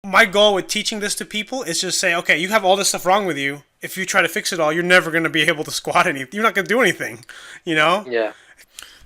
My goal with teaching this to people is just say, okay, you have all this stuff wrong with you. If you try to fix it all, you're never going to be able to squat anything. You're not going to do anything, you know? Yeah.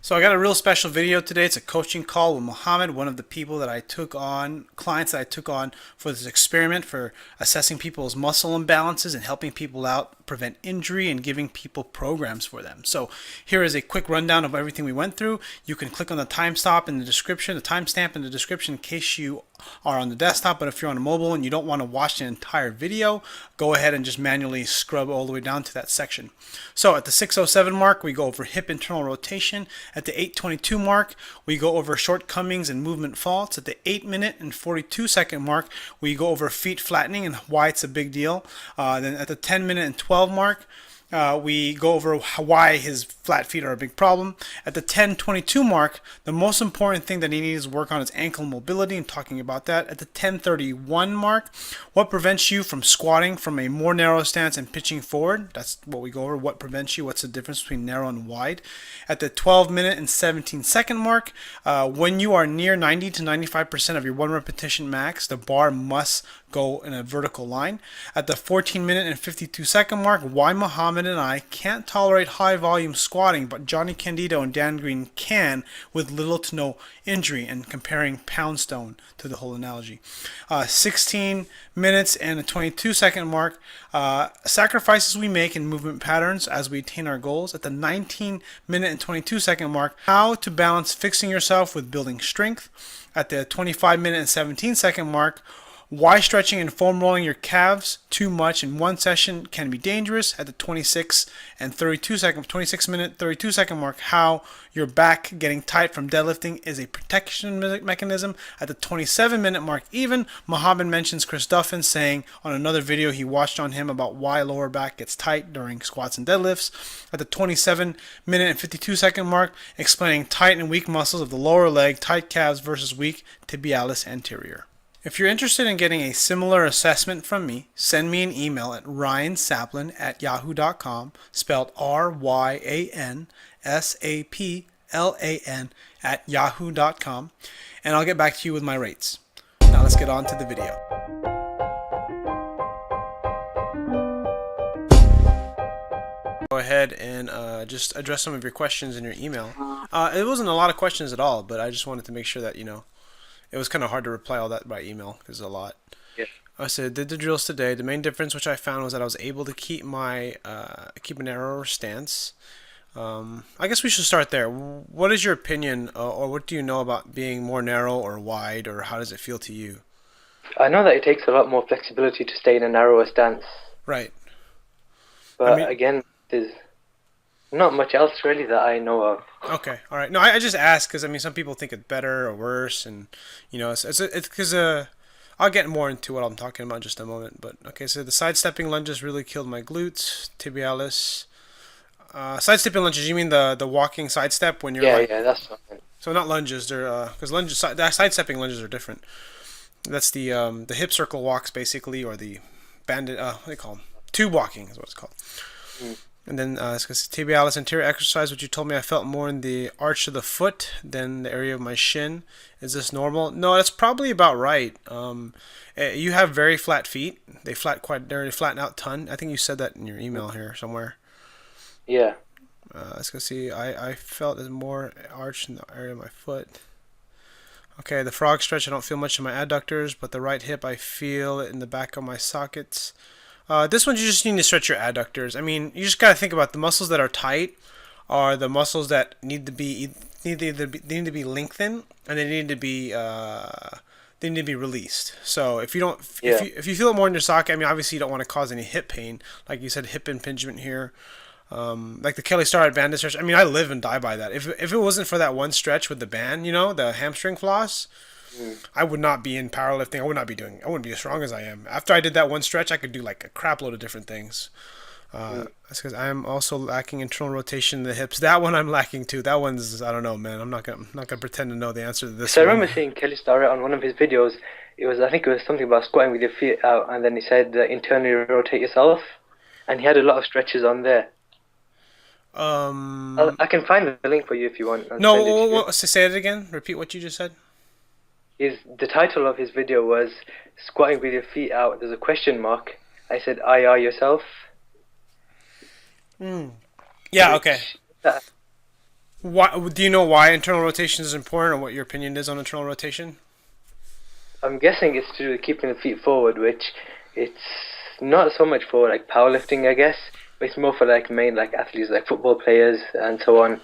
So I got a real special video today. It's a coaching call with Mohammed, one of the people that I took on, clients that I took on for this experiment for assessing people's muscle imbalances and helping people out prevent injury and giving people programs for them. So here is a quick rundown of everything we went through. You can click on the timestamp in the description, the timestamp in the description in case you are on the desktop, but if you're on a mobile and you don't want to watch the entire video, go ahead and just manually scrub all the way down to that section. So at the 6:07 mark, we go over hip internal rotation. At the 8:22 mark, we go over shortcomings and movement faults. At the 8-minute and 42-second mark, we go over feet flattening and why it's a big deal. Then at the 10-minute and 12 mark, we go over why his flat feet are a big problem. At the 10:22 mark, the most important thing that he needs to work on is ankle mobility, and talking about that. At the 10:31 mark, what prevents you from squatting from a more narrow stance and pitching forward? That's what we go over. What prevents you? What's the difference between narrow and wide? At the 12-minute and 17-second mark, when you are near 90 to 95% of your one repetition max, the bar must go in a vertical line. At the 14-minute and 52-second mark, why Muhammad and I can't tolerate high volume squatting, but Johnny Candido and Dan Green can with little to no injury, and comparing Poundstone to the whole analogy. 16 minutes and a 22-second mark, sacrifices we make in movement patterns as we attain our goals. At the 19-minute and 22-second mark, how to balance fixing yourself with building strength. At the 25-minute and 17-second mark, why stretching and foam rolling your calves too much in one session can be dangerous. At the 26 and 26-minute 32-second mark, how your back getting tight from deadlifting is a protection mechanism. At the 27-minute mark, even Muhammad mentions Chris Duffin saying on another video he watched on him about why lower back gets tight during squats and deadlifts. At the 27-minute and 52-second mark, explaining tight and weak muscles of the lower leg, tight calves versus weak tibialis anterior. If you're interested in getting a similar assessment from me, send me an email at ryansaplan@yahoo.com, spelled RYANSAPLAN @yahoo.com, and I'll get back to you with my rates. Now let's get on to the video. Go ahead and just address some of your questions in your email. It wasn't a lot of questions at all, but I just wanted to make sure that, it was kind of hard to reply all that by email because a lot. Yeah. I said did the drills today. The main difference which I found was that I was able to keep my keep a narrower stance. I guess we should start there. What is your opinion, or what do you know about being more narrow or wide, or how does it feel to you? I know that it takes a lot more flexibility to stay in a narrower stance, Right. but again, there's not much else really that I know of. Okay, all right. No, I just asked because some people think it's better or worse, and it's because I'll get more into what I'm talking about in just a moment. But okay, so the sidestepping lunges really killed my glutes, tibialis. Sidestepping lunges, you mean the walking sidestep when you're Yeah, that's something. So not lunges, they're because sidestepping lunges are different. That's the hip circle walks basically, or the banded what do you call them? Tube walking is what it's called. Mm. And then it's tibialis anterior exercise, which you told me I felt more in the arch of the foot than the area of my shin. Is this normal? No, that's probably about right. You have very flat feet. They flatten out ton. I think you said that in your email here somewhere. Yeah. Let's go see. I felt more arch in the area of my foot. Okay, the frog stretch, I don't feel much in my adductors, but the right hip, I feel it in the back of my sockets. This one, you just need to stretch your adductors. You just gotta think about the muscles that are tight are the muscles that need to be lengthened, and they need to be released. So if you don't, if you feel it more in your socket, obviously you don't want to cause any hip pain, like you said, hip impingement here. Like the Kelly Starrett banded stretch. I live and die by that. If it wasn't for that one stretch with the band, the hamstring floss, I would not be in powerlifting. I wouldn't be as strong as I am. After I did that one stretch, I could do like a crap load of different things. That's because I am also lacking internal rotation in the hips. That one I'm lacking too. That one's, I don't know, man. I'm not gonna pretend to know the answer to this. So I remember seeing Kelly Starrett on one of his videos. I think it was something about squatting with your feet out, and then he said internally rotate yourself, and he had a lot of stretches on there. I can find the link for you if you want. No, say it again. Repeat what you just said. the title of his video was squatting with your feet out. There's a question mark. I said, "I are yourself," Yeah. Okay. which that, Why do you know why internal rotation is important, or what your opinion is on internal rotation? I'm guessing it's to do with keeping the feet forward, which it's not so much for like powerlifting, I guess, but it's more for like main like athletes, like football players and so on.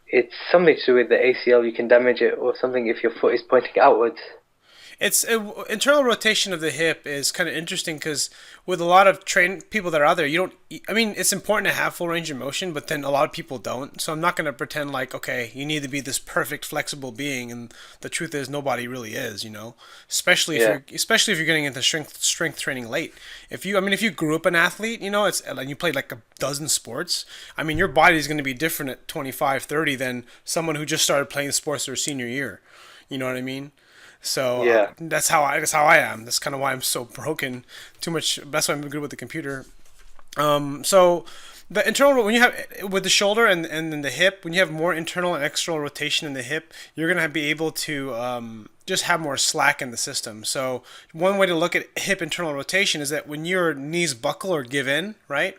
It's something to do with the ACL. You can damage it or something if your foot is pointing outwards. It's internal rotation of the hip is kind of interesting because with a lot of trained people that are out there, you don't. I mean, it's important to have full range of motion, but then a lot of people don't. So I'm not going to pretend like okay, you need to be this perfect flexible being, and the truth is nobody really is. You know, Yeah, especially if you're getting into strength training late. If you grew up an athlete, you know, it's and you played like a dozen sports. I mean, your body is going to be different at 25, 30 than someone who just started playing sports their senior year. You know what I mean? So yeah, that's how I am. That's kind of why I'm so broken. Too much. That's why I'm good with the computer. So the internal when you have with the shoulder and then the hip, when you have more internal and external rotation in the hip, you're gonna be able to just have more slack in the system. So one way to look at hip internal rotation is that when your knees buckle or give in, right?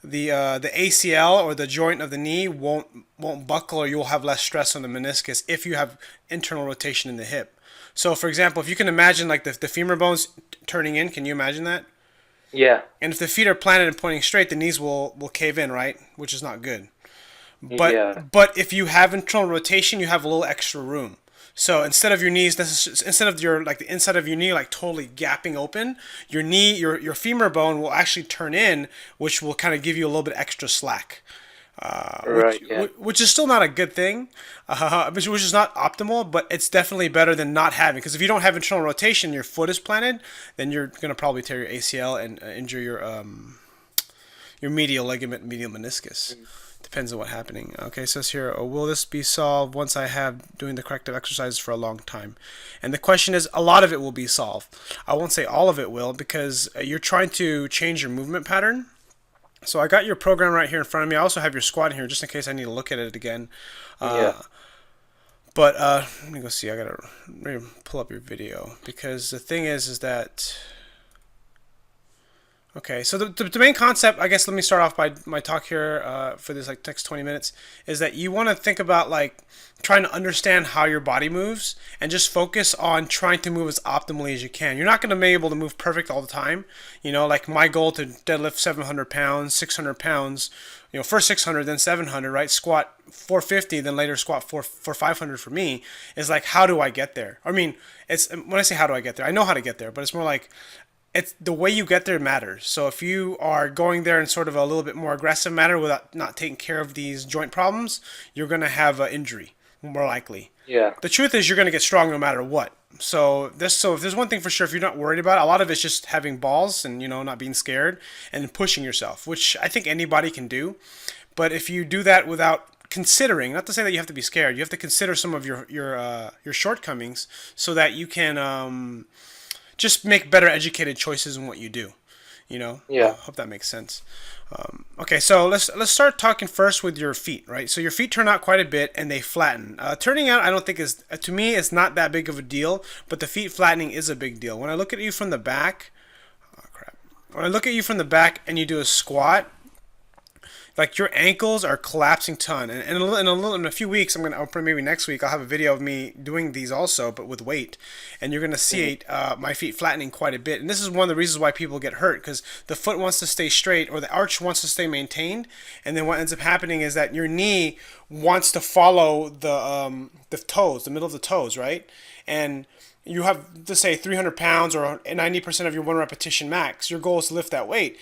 The ACL or the joint of the knee won't buckle, or you'll have less stress on the meniscus if you have internal rotation in the hip. So, for example, if you can imagine like the femur bones turning in, can you imagine that? yeah, And if the feet are planted and pointing straight, the knees will cave in, right? Which is not good. yeah. But if you have internal rotation, you have a little extra room. So instead of your knees, instead of your like the inside of your knee like totally gapping open, your femur bone will actually turn in, which will kind of give you a little bit extra slack. Right, yeah, Which is still not a good thing, which is not optimal, but it's definitely better than not having. Because if you don't have internal rotation, your foot is planted, then you're gonna probably tear your ACL and injure your medial ligament, medial meniscus. Depends on what's happening. Okay, so it says here, will this be solved once I have doing the corrective exercises for a long time? And the question is, a lot of it will be solved. I won't say all of it will because you're trying to change your movement pattern. So I got your program right here in front of me. I also have your squat in here just in case I need to look at it again. yeah. But let me go see. I gotta pull up your video because the thing is that okay. So the main concept, I guess, let me start off by my talk here for this like next 20 minutes is that you want to think about like trying to understand how your body moves and just focus on trying to move as optimally as you can. You're not going to be able to move perfect all the time. You know, like my goal to deadlift 700 pounds, 600 pounds, you know, first 600, then 700, right? Squat 450, then later squat 500 for me is like, how do I get there? I mean, it's when I say how do I get there, I know how to get there, but it's more like it's the way you get there matters. So if you are going there in sort of a little bit more aggressive manner without not taking care of these joint problems, you're going to have an injury more likely. Yeah, The truth is you're going to get strong no matter what. So if there's one thing for sure, if you're not worried about it, a lot of it's just having balls and not being scared and pushing yourself, which I think anybody can do. But if you do that without considering, not to say that you have to be scared, you have to consider some of your shortcomings so that you can just make better educated choices in what you do. yeah, Hope that makes sense. Okay, so let's start talking first with your feet, right? So your feet turn out quite a bit and they flatten. Turning out, I don't think is to me it's not that big of a deal, but the feet flattening is a big deal. When I look at you from the back, oh crap. When I look at you from the back and you do a squat, like your ankles are collapsing ton. And in a few weeks, maybe next week, I'll have a video of me doing these also, but with weight, and you're gonna see my feet flattening quite a bit. And this is one of the reasons why people get hurt because the foot wants to stay straight or the arch wants to stay maintained, and then what ends up happening is that your knee wants to follow the toes, the middle of the toes, right? And you have to say 300 pounds or 90% of your one repetition max. Your goal is to lift that weight.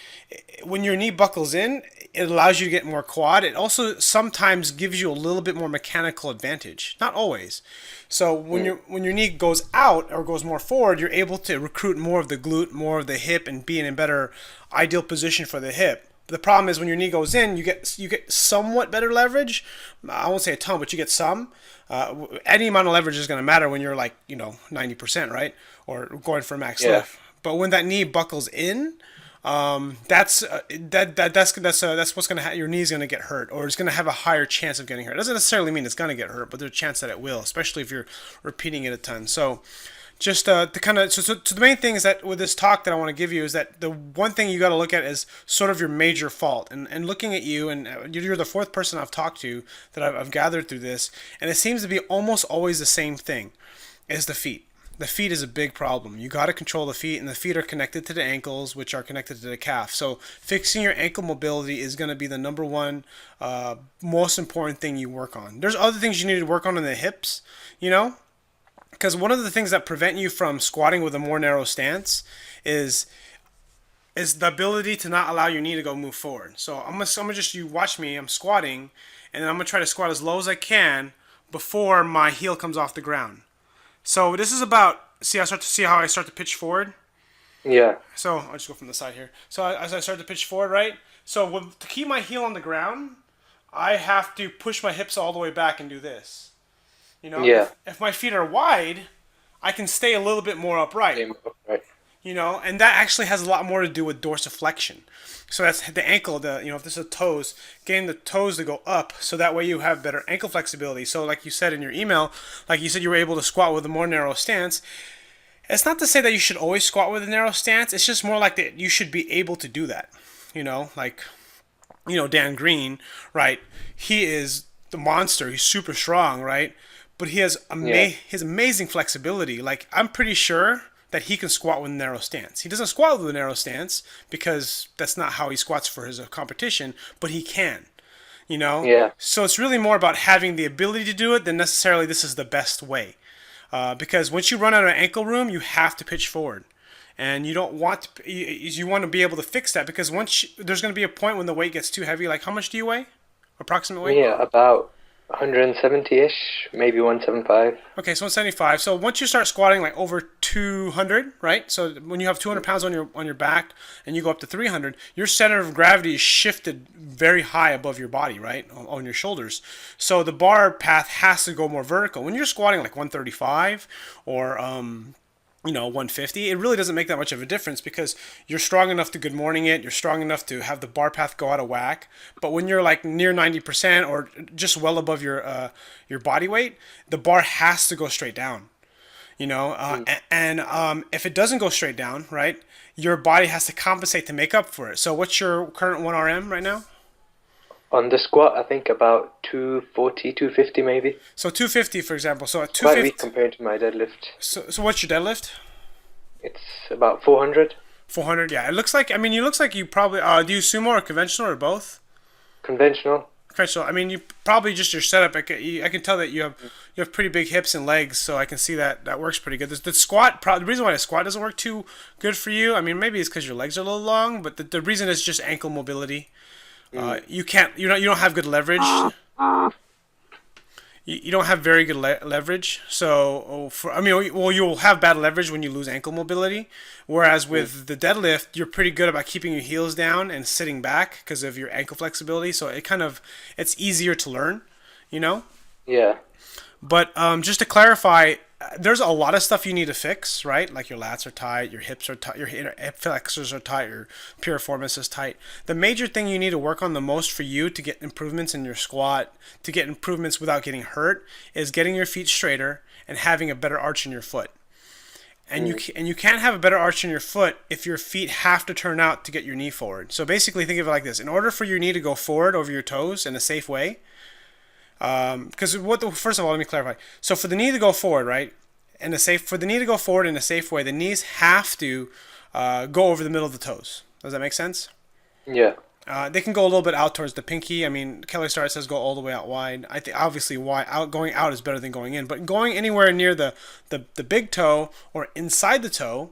When your knee buckles in, it allows you to get more quad. It also sometimes gives you a little bit more mechanical advantage. Not always. So when your knee goes out or goes more forward, you're able to recruit more of the glute, more of the hip, and be in a better ideal position for the hip. The problem is when your knee goes in, you get somewhat better leverage. I won't say a ton, but you get some. Any amount of leverage is going to matter when you're like 90%, right, or going for max yeah, lift. But when that knee buckles in, That's what's gonna your knee's gonna get hurt, or it's gonna have a higher chance of getting hurt. It doesn't necessarily mean it's gonna get hurt, but there's a chance that it will, especially if you're repeating it a ton. So just to kind of so the main thing is that with this talk that I want to give you is that the one thing you got to look at is sort of your major fault, and looking at you, and you're the fourth person I've talked to that I've gathered through this, and it seems to be almost always the same thing, is the feet. The feet is a big problem. You got to control the feet, and the feet are connected to the ankles, which are connected to the calf. So fixing your ankle mobility is going to be the number one most important thing you work on. There's other things you need to work on in the hips, you know, because one of the things that prevent you from squatting with a more narrow stance is the ability to not allow your knee to go move forward. So I'm gonna just, you watch me. I'm squatting, and then I'm gonna try to squat as low as I can before my heel comes off the ground. So this is about, see, I start to see how I start to pitch forward. Yeah. So I'll just go from the side here. So as I start to pitch forward, right? So to keep my heel on the ground, I have to push my hips all the way back and do this. You know, Yeah. if my feet are wide, I can stay a little bit more upright. Right. You know, and that actually has a lot more to do with dorsiflexion. So that's the ankle, if this is toes, getting the toes to go up, so that way you have better ankle flexibility. So like you said in your email, like you said you were able to squat with a more narrow stance. It's not to say that you should always squat with a narrow stance. It's just more like that you should be able to do that. You know, like, Dan Green, right? He is the monster. He's super strong, right? But he has his amazing flexibility. Like, I'm pretty sure that he can squat with a narrow stance. He doesn't squat with a narrow stance because that's not how he squats for his competition, but he can, Yeah. So it's really more about having the ability to do it than necessarily this is the best way. Because once you run out of ankle room, you have to pitch forward. And you don't want to, you want to be able to fix that, because there's going to be a point when the weight gets too heavy. Like, how much do you weigh? Approximate weight? Yeah, about 170-ish, maybe 175. Okay, so 175. So once you start squatting like over 200, right? So when you have 200 pounds on your back and you go up to 300, your center of gravity is shifted very high above your body, right? On your shoulders. So the bar path has to go more vertical. When you're squatting like 135 or 150, it really doesn't make that much of a difference, because you're strong enough to good morning it. You're strong enough to have the bar path go out of whack. But when you're like near 90% or just well above your body weight, the bar has to go straight down. And if it doesn't go straight down, right, your body has to compensate to make up for it. So what's your current 1RM right now? On the squat, I think about 240, 250 maybe. So 250, for example. So at Quite 250, weak compared to my deadlift. So what's your deadlift? It's about 400. 400. Yeah, it looks like. I mean, you looks like you probably do you sumo or conventional or both? Conventional. Conventional. I mean, you probably just your setup. I can tell that you have pretty big hips and legs, so I can see that works pretty good. The squat. The reason why the squat doesn't work too good for you, I mean, maybe it's because your legs are a little long, but the reason is just ankle mobility. You don't have good leverage. You don't have very good leverage. So you'll have bad leverage when you lose ankle mobility. Whereas with the deadlift, you're pretty good about keeping your heels down and sitting back because of your ankle flexibility. So it's easier to learn, Yeah. But just to clarify, there's a lot of stuff you need to fix, right? Like your lats are tight, your hips are tight, your hip flexors are tight, your piriformis is tight. The major thing you need to work on the most for you to get improvements in your squat, to get improvements without getting hurt, is getting your feet straighter and having a better arch in your foot. And you can't have a better arch in your foot if your feet have to turn out to get your knee forward. So basically, think of it like this: in order for your knee to go forward over your toes in a safe way. First of all, let me clarify. So for the knee to go forward, right, for the knee to go forward in a safe way, the knees have to go over the middle of the toes. Does that make sense? Yeah. They can go a little bit out towards the pinky. I mean, Kelly Starrett says go all the way out wide. I think obviously going out is better than going in, but going anywhere near the big toe or inside the toe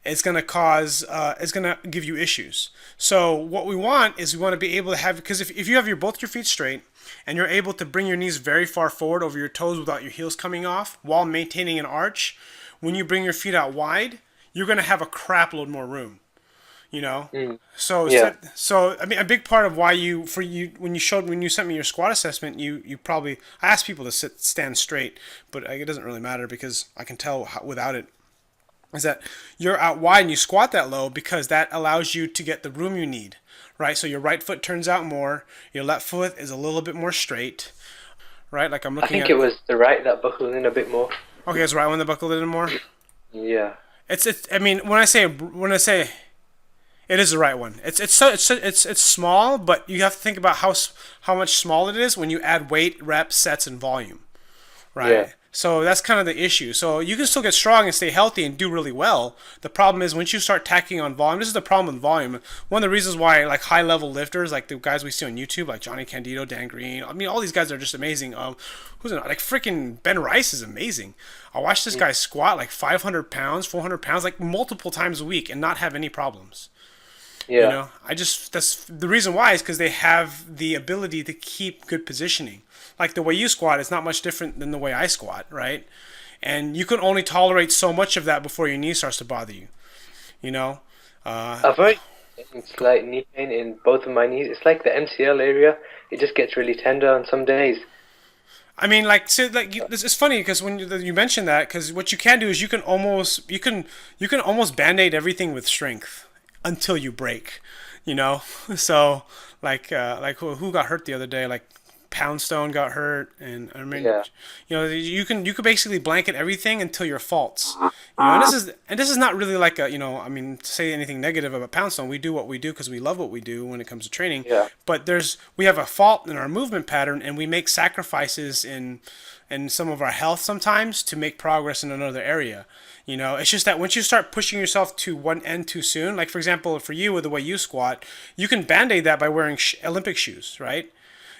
is going to give you issues. So what we want to be able to have, because if you have both your feet straight and you're able to bring your knees very far forward over your toes without your heels coming off while maintaining an arch, when you bring your feet out wide, you're going to have a crap load more room. So I mean, a big part of why when you sent me your squat assessment, you probably, I asked people to stand straight, but it doesn't really matter because I can tell without it. is that you're out wide and you squat that low because that allows you to get the room you need, right? So your right foot turns out more, your left foot is a little bit more straight, right? Like I'm I looking think at. it was the right that buckled in a bit more. Okay, it's the right one that buckled in more. Yeah. It's. I mean, when I say it is the right one. It's small, but you have to think about how much small it is when you add weight, reps, sets, and volume, Yeah. right? So that's kind of the issue. So you can still get strong and stay healthy and do really well. The problem is once you start tacking on volume. This is the problem with volume. One of the reasons why like high level lifters, like the guys we see on YouTube, like Johnny Candido, Dan Green. I mean, all these guys are just amazing. Who's it? Like freaking Ben Rice is amazing. I watched this guy squat like 500 pounds, 400 pounds, like multiple times a week and not have any problems. You Yeah. know, that's the reason why is because they have the ability to keep good positioning. Like the way you squat is not much different than the way I squat, right? And you can only tolerate so much of that before your knee starts to bother you. You know, I've already getting slight knee pain in both of my knees. It's like the MCL area. It just gets really tender on some days. I mean, like, so, like, it's funny because when you mention that, because what you can do is you can almost band-aid everything with strength until you break, you know. So like who got hurt the other day? Like Poundstone got hurt, and I mean, Yeah. you could basically blanket everything until your faults. You know, and this is not really like a I mean, to say anything negative about Poundstone. We do what we do because we love what we do when it comes to training. Yeah. But we have a fault in our movement pattern, and we make sacrifices in some of our health sometimes to make progress in another area. You know, it's just that once you start pushing yourself to one end too soon, like for example, for you with the way you squat, you can band-aid that by wearing Olympic shoes, right?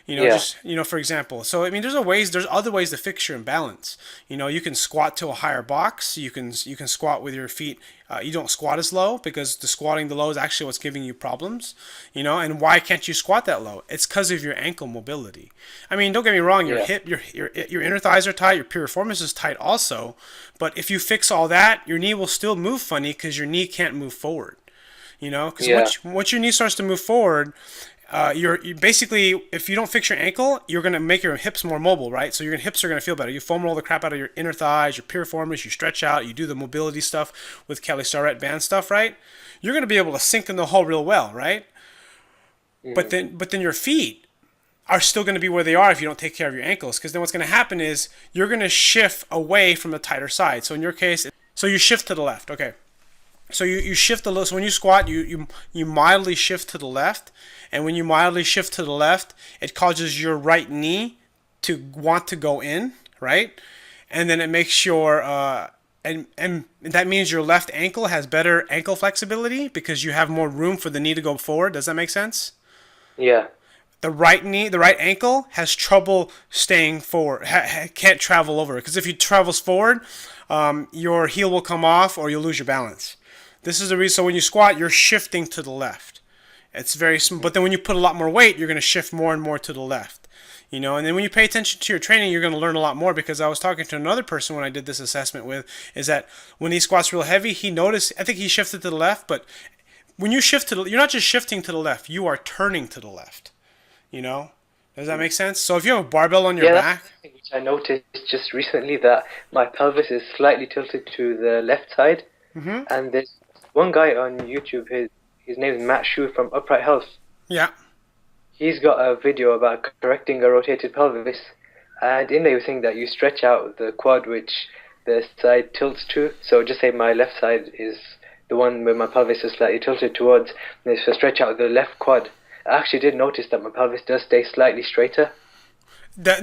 Yeah. Just for example. So I mean, there's other ways to fix your imbalance. You can squat to a higher box. You can squat with your feet. You don't squat as low because the squatting the low is actually what's giving you problems. And why can't you squat that low? It's because of your ankle mobility. I mean, don't get me wrong. Your Yeah. hip, your inner thighs are tight. Your piriformis is tight also. But if you fix all that, your knee will still move funny because your knee can't move forward. Because Yeah. once your knee starts to move forward, you basically, if you don't fix your ankle, you're gonna make your hips more mobile, right? So your hips are gonna feel better. You foam roll the crap out of your inner thighs, your piriformis, you stretch out, you do the mobility stuff with Kelly Starrett band stuff, right? You're gonna be able to sink in the hole real well, right? But then your feet are still going to be where they are if you don't take care of your ankles. Because then what's going to happen is you're going to shift away from the tighter side. So in your case, so you shift to the left. Okay. So you shift a little. So when you squat, you mildly shift to the left. And when you mildly shift to the left, it causes your right knee to want to go in, right? And then it makes your and that means your left ankle has better ankle flexibility because you have more room for the knee to go forward. Does that make sense? Yeah. The right knee, the right ankle has trouble staying forward, can't travel over. Because if you travels forward, your heel will come off or you'll lose your balance. This is the reason. So when you squat, you're shifting to the left. It's very small. But then when you put a lot more weight, you're going to shift more and more to the left. And then when you pay attention to your training, you're going to learn a lot more. Because I was talking to another person when I did this assessment with, is that when he squats real heavy, he noticed, I think he shifted to the left, but when you shift you're not just shifting to the left, you are turning to the left. Does that make sense? So if you have a barbell on your Yeah, back, that's something which I noticed just recently, that my pelvis is slightly tilted to the left side. And there's one guy on YouTube, his name is Matt Shue from Upright Health. yeah, He's got a video about correcting a rotated pelvis. And in there he was saying that you stretch out the quad which the side tilts to. So just say my left side is the one where my pelvis is slightly tilted towards. And so stretch out the left quad. I actually did notice that my pelvis does stay slightly straighter. I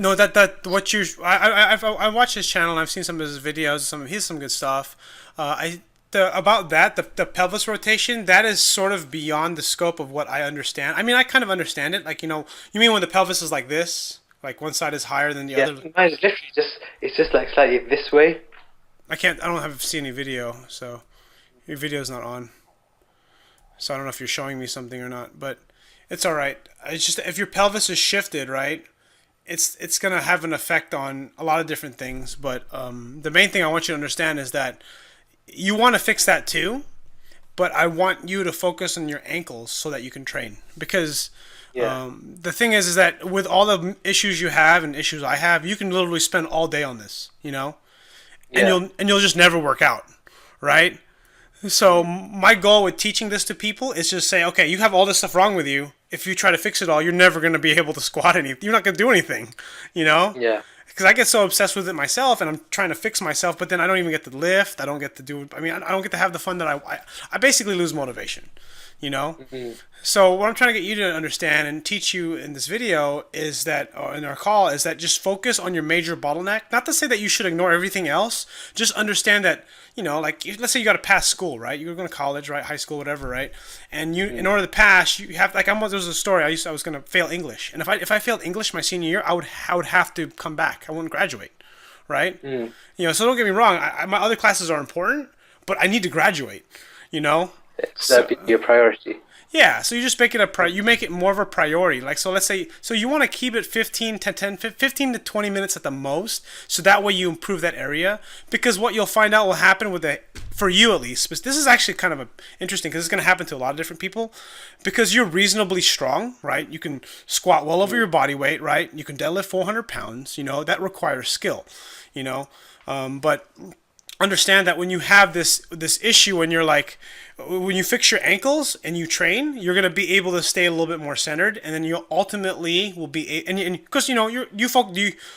watched his channel and I've seen some of his videos. He has some good stuff. About that, the pelvis rotation, that is sort of beyond the scope of what I understand. I mean, I kind of understand it. Like, you mean when the pelvis is like this, like one side is higher than the Yeah, other. mine is literally it's just like slightly this way. I don't have seen any video, so your video's not on. So I don't know if you're showing me something or not, but it's all right. It's just if your pelvis is shifted, right? It's gonna have an effect on a lot of different things. But the main thing I want you to understand is that you want to fix that too, but I want you to focus on your ankles so that you can train. Because Yeah. the thing is that with all the issues you have and issues I have, you can literally spend all day on this, and Yeah. you'll just never work out, right? So my goal with teaching this to people is just say, okay, you have all this stuff wrong with you. If you try to fix it all, you're never going to be able to squat anything. You're not going to do anything, you know? Yeah. Because I get so obsessed with it myself, and I'm trying to fix myself, but then I don't even get to lift. I don't get to do. I mean, I don't get to have the fun that I basically lose motivation, you know. So what I'm trying to get you to understand and teach you in this video is that, or in our call, is that just focus on your major bottleneck. Not to say that you should ignore everything else. Just understand that, you know, like let's say you got to pass school, right? You're going to college, right? High school, whatever, right? And you, in order to pass, you have like there was a story. I was going to fail English, and if I failed English my senior year, I would have to come back. I wouldn't graduate, right? You know, so don't get me wrong. My other classes are important, but I need to graduate. You know, That'd be your priority. yeah, so you just make it you make it more of a priority. Like, so let's say, so you want to keep it 15 to 20 minutes at the most, so that way you improve that area. Because what you'll find out will happen with for you at least, but this is actually kind of interesting because it's going to happen to a lot of different people, because you're reasonably strong, right? You can squat well over your body weight, right? You can deadlift 400 pounds, you know, that requires skill, you know, but understand that when you have this issue and you're like, when you fix your ankles and you train, you're going to be able to stay a little bit more centered, and then you ultimately will be and because you know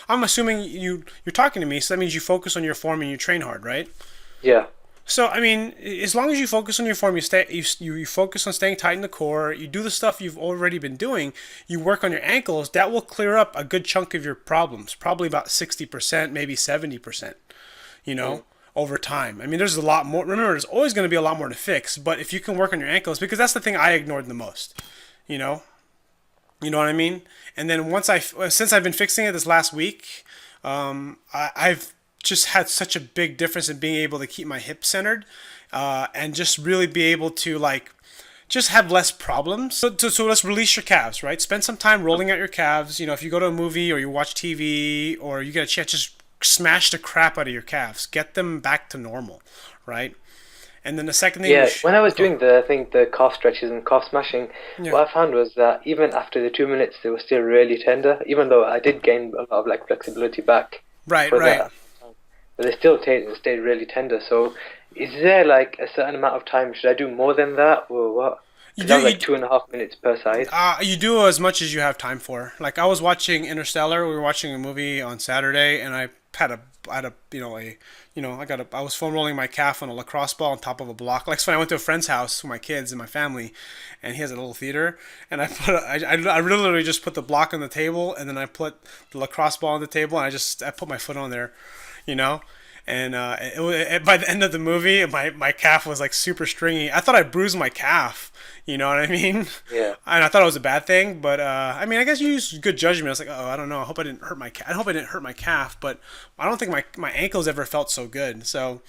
I'm assuming you're talking to me, so that means you focus on your form and you train hard, right? Yeah. So I mean, as long as you focus on your form, you focus on staying tight in the core, you do the stuff you've already been doing, you work on your ankles, that will clear up a good chunk of your problems, probably about 60%, maybe 70%, you know. Over time. I mean, there's a lot more. Remember, there's always going to be a lot more to fix, but if you can work on your ankles, because that's the thing I ignored the most, you know what I mean? And then since I've been fixing it this last week, I've just had such a big difference in being able to keep my hips centered, and just really be able to like, just have less problems. So let's release your calves, right? Spend some time rolling out your calves. You know, if you go to a movie or you watch TV or you get a chance, just smash the crap out of your calves. Get them back to normal, right? And then the second thing... Yeah, when I was doing the calf stretches and calf smashing, what I found was that even after the 2 minutes, they were still really tender, even though I did gain a lot of like flexibility back. Right. But they still stayed really tender. So is there like a certain amount of time? Should I do more than that or what? That was like 2.5 minutes per side. You do as much as you have time for. Like I was watching Interstellar. We were watching a movie on Saturday, and I was foam rolling my calf on a lacrosse ball on top of a block. Like, so I went to a friend's house with my kids and my family, and he has a little theater, and I literally just put the block on the table, and then I put the lacrosse ball on the table, and I put my foot on there, you know. And by the end of the movie, my calf was like super stringy. I thought I bruised my calf. You know what I mean? Yeah. And I thought it was a bad thing, but I mean, I guess you use good judgment. I was like, oh, I don't know. I hope I didn't hurt my calf, but I don't think my ankles ever felt so good. So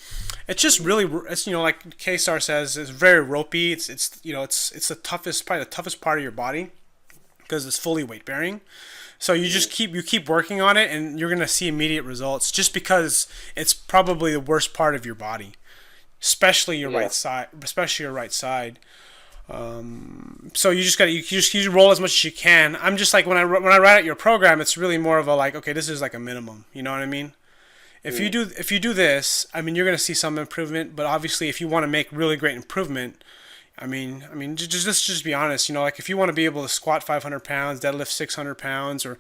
it's just really, you know, like K-Star says, it's very ropey. It's the toughest, probably the toughest part of your body because it's fully weight bearing. So you just keep working on it, and you're gonna see immediate results. Just because it's probably the worst part of your body, especially your right side. So you just roll as much as you can. I'm just like when I write out your program, it's really more of a like, okay, this is like a minimum. You know what I mean? If you do this, I mean, you're gonna see some improvement. But obviously, if you want to make really great improvement, I mean, just be honest. You know, like if you want to be able to squat 500 pounds, deadlift 600 pounds, or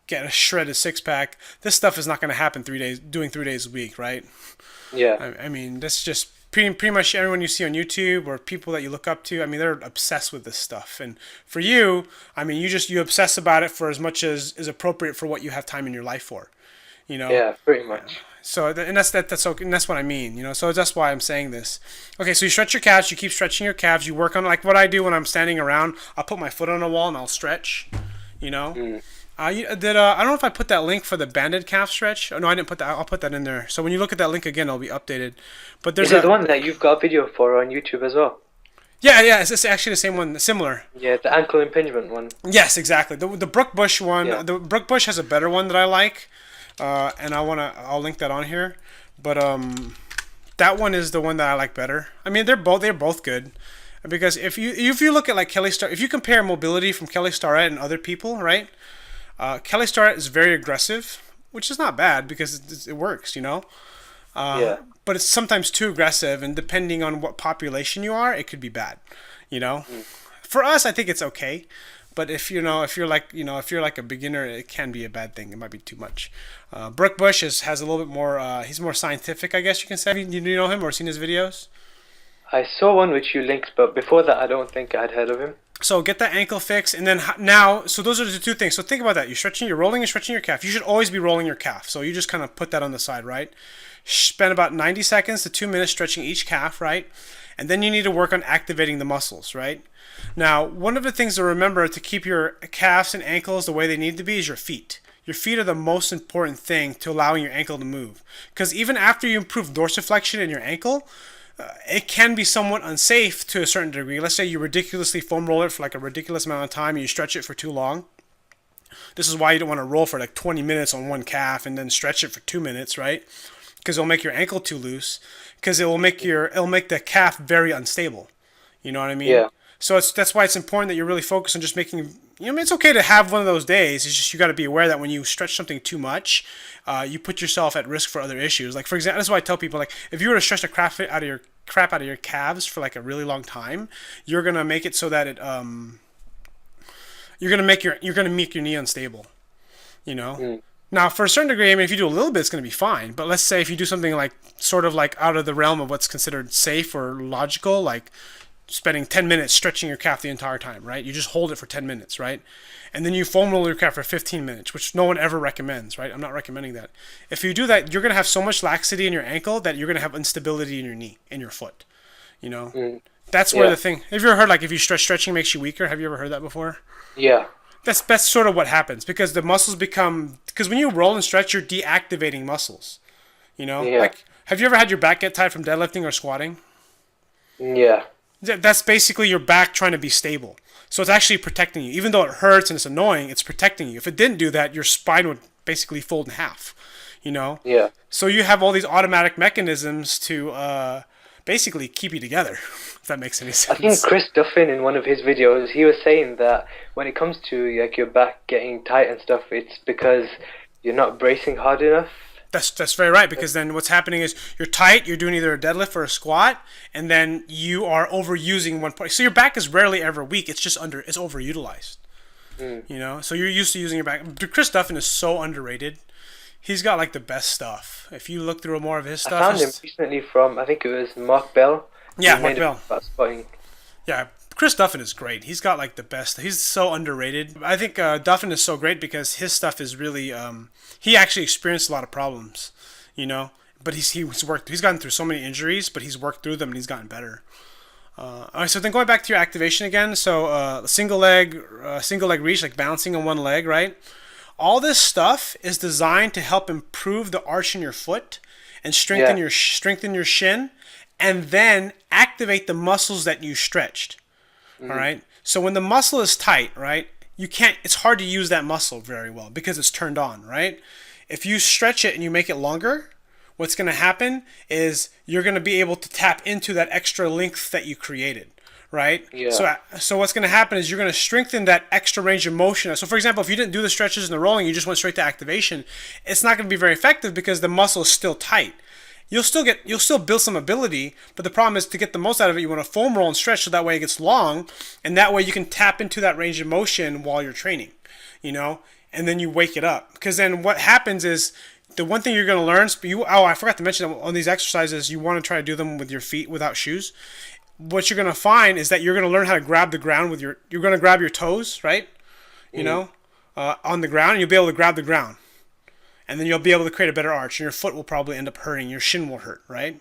get a shredded six pack, this stuff is not going to happen 3 days, doing 3 days a week, right? Yeah. I mean, that's just pretty much everyone you see on YouTube or people that you look up to. I mean, they're obsessed with this stuff. And for you, I mean, you obsess about it for as much as is appropriate for what you have time in your life for. You know? Yeah, pretty much. So and that's okay, and that's what I mean, you know. So that's why I'm saying this. Okay, so you stretch your calves, you keep stretching your calves, you work on like what I do when I'm standing around. I'll put my foot on a wall and I'll stretch, you know. I don't know if I put that link for the banded calf stretch. Oh, no, I didn't put that. I'll put that in there. So when you look at that link again, it'll be updated. But there's Is it the one that you've got a video for on YouTube as well? Yeah, it's actually the same one, similar. Yeah, the ankle impingement one. Yes, exactly. The Brook Bush one. Yeah. The Brook Bush has a better one that I like. And I'll link that on here, but that one is the one that I like better. I mean, they're both good, because if you look at like Kelly Starrett, if you compare mobility from Kelly Starrett and other people, right? Kelly Starrett is very aggressive, which is not bad because it works, you know. Yeah. But it's sometimes too aggressive, and depending on what population you are, it could be bad. You know, Mm. for us, I think it's okay. But if you're like a beginner, it can be a bad thing. It might be too much. Brooke Bush has a little bit more. He's more scientific, I guess you can say. You know him or seen his videos? I saw one which you linked, but before that, I don't think I'd heard of him. So get that ankle fix, and then now, so those are the two things. So think about that. You're rolling and stretching your calf. You should always be rolling your calf. So you just kind of put that on the side, right? Spend about 90 seconds to 2 minutes stretching each calf, right? And then you need to work on activating the muscles, right? Now, one of the things to remember to keep your calves and ankles the way they need to be is your feet. Your feet are the most important thing to allowing your ankle to move. Because even after you improve dorsiflexion in your ankle, it can be somewhat unsafe to a certain degree. Let's say you ridiculously foam roll it for like a ridiculous amount of time and you stretch it for too long. This is why you don't want to roll for like 20 minutes on one calf and then stretch it for 2 minutes, right? Because it'll make your ankle too loose. Because it'll make the calf very unstable. You know what I mean? Yeah. So that's why it's important that you're really focused on just making. I mean, it's okay to have one of those days. It's just you got to be aware that when you stretch something too much, you put yourself at risk for other issues. Like for example, that's why I tell people like if you were to stretch the crap out of your calves for like a really long time, you're gonna make it so that you're gonna make your knee unstable. You know. Mm. Now, for a certain degree, I mean, if you do a little bit, it's going to be fine. But let's say if you do something like sort of like out of the realm of what's considered safe or logical, like spending 10 minutes stretching your calf the entire time, right? You just hold it for 10 minutes, right? And then you foam roll your calf for 15 minutes, which no one ever recommends, right? I'm not recommending that. If you do that, you're going to have so much laxity in your ankle that you're going to have instability in your knee, in your foot, you know? Mm. That's where the thing. Have you ever heard like if you stretching makes you weaker? Have you ever heard that before? Yeah. That's sort of what happens because the muscles because when you roll and stretch, you're deactivating muscles. You know, Yeah. like have you ever had your back get tight from deadlifting or squatting? Yeah. That's basically your back trying to be stable. So it's actually protecting you, even though it hurts and it's annoying. It's protecting you. If it didn't do that, your spine would basically fold in half. You know. Yeah. So you have all these automatic mechanisms to basically keep you together. If that makes any sense. I think Chris Duffin in one of his videos, he was saying that when it comes to like your back getting tight and stuff, it's because you're not bracing hard enough. That's very right because then what's happening is you're tight, you're doing either a deadlift or a squat, and then you are overusing one part. So your back is rarely ever weak. It's just it's overutilized. Mm. You know, so you're used to using your back. Chris Duffin is so underrated. He's got like the best stuff. If you look through more of his stuff, I found him recently from I think it was Mark Bell. Yeah, He Mark made Bell. about spotting. Yeah, Chris Duffin is great. He's got like the best. He's so underrated. I think Duffin is so great because his stuff is really. He actually experienced a lot of problems, you know. But he's worked. He's gotten through so many injuries, but he's worked through them and he's gotten better. All right, so then going back to your activation again. So single leg reach, like bouncing on one leg, right? All this stuff is designed to help improve the arch in your foot and strengthen your shin, and then activate the muscles that you stretched. Mm-hmm. All right. So when the muscle is tight, right, it's hard to use that muscle very well because it's turned on, right? If you stretch it and you make it longer, what's going to happen is you're going to be able to tap into that extra length that you created, right? Yeah. So what's going to happen is you're going to strengthen that extra range of motion. So for example, if you didn't do the stretches and the rolling, you just went straight to activation, it's not going to be very effective because the muscle is still tight. You'll still build some ability, but the problem is to get the most out of it, you want to foam roll and stretch so that way it gets long, and that way you can tap into that range of motion while you're training, you know, and then you wake it up. Because then what happens is the one thing you're going to learn, I forgot to mention that on these exercises, you want to try to do them with your feet without shoes. What you're going to find is that you're going to learn how to grab the ground you're going to grab your toes, right? You know, on the ground, and you'll be able to grab the ground. And then you'll be able to create a better arch, and your foot will probably end up hurting. Your shin will hurt, right?